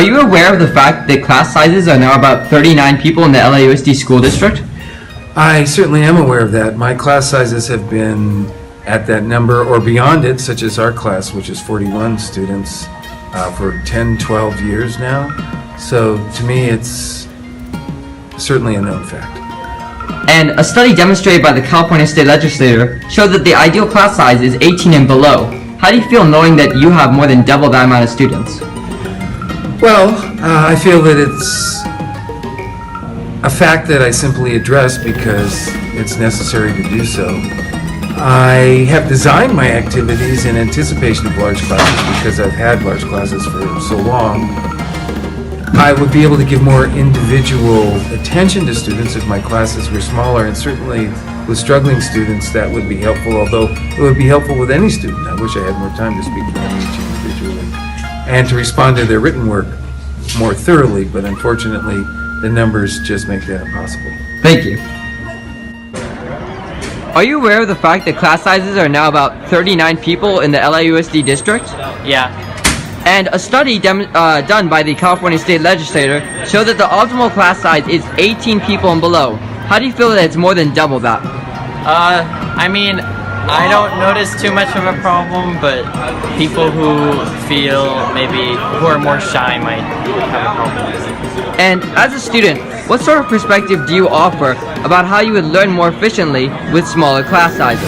you aware of the fact that class sizes are now about 39 people in the LAUSD school district? I certainly am aware of that. My class sizes have been at that number or beyond it, such as our class, which is 41 students, for 10, 12 years now. So to me, it's certainly a known fact. And a study demonstrated by the California State Legislature showed that the ideal class size is 18 and below. How do you feel knowing that you have more than double that amount of students? Well, I feel that it's a fact that I simply address because it's necessary to do so. I have designed my activities in anticipation of large classes because I've had large classes for so long. I would be able to give more individual attention to students if my classes were smaller, and certainly with struggling students that would be helpful, although it would be helpful with any student. I wish I had more time to speak to them each individually and to respond to their written work more thoroughly, but unfortunately the numbers just make that impossible. Thank you. Are you aware of the fact that class sizes are now about 39 people in the LAUSD district? Yeah. And a study done by the California State Legislature showed that the optimal class size is 18 people and below. How do you feel that it's more than double that? I mean, I don't notice too much of a problem, but people who feel maybe who are more shy might have a problem. And as a student, what sort of perspective do you offer about how you would learn more efficiently with smaller class sizes?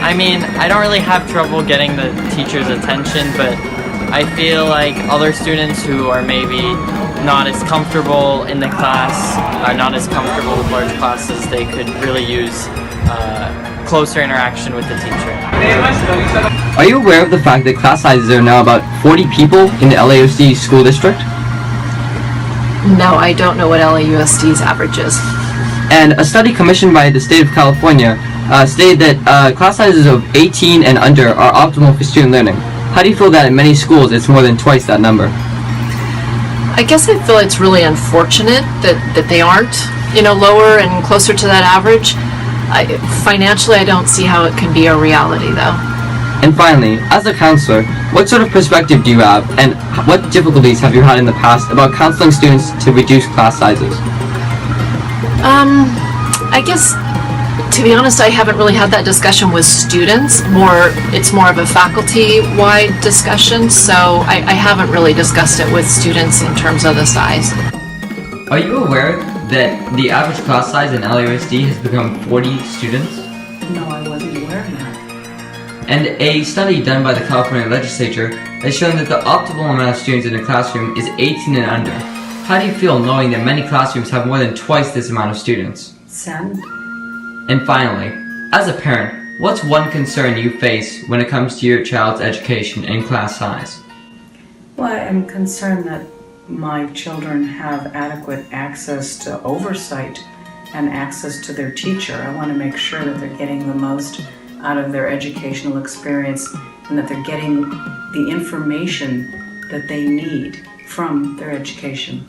I mean, I don't really have trouble getting the teacher's attention, but I feel like other students who are maybe not as comfortable in the class, are not as comfortable with large classes, they could really use closer interaction with the teacher. Are you aware of the fact that class sizes are now about 40 people in the LAUSD school district? No, I don't know what LAUSD's average is. And a study commissioned by the state of California stated that class sizes of 18 and under are optimal for student learning. How do you feel that in many schools it's more than twice that number? I guess I feel it's really unfortunate that they aren't, lower and closer to that average. Financially, I don't see how it can be a reality, though. And finally, as a counselor, what sort of perspective do you have, and what difficulties have you had in the past about counseling students to reduce class sizes? I guess, to be honest, I haven't really had that discussion with students. It's more of a faculty-wide discussion, so I haven't really discussed it with students in terms of the size. Are you aware that the average class size in LAUSD has become 40 students? No, I wasn't aware of that. And a study done by the California Legislature has shown that the optimal amount of students in a classroom is 18 and under. How do you feel knowing that many classrooms have more than twice this amount of students? Saddened. And finally, as a parent, what's one concern you face when it comes to your child's education and class size? Well, I'm concerned that my children have adequate access to oversight and access to their teacher. I want to make sure that they're getting the most out of their educational experience and that they're getting the information that they need from their education.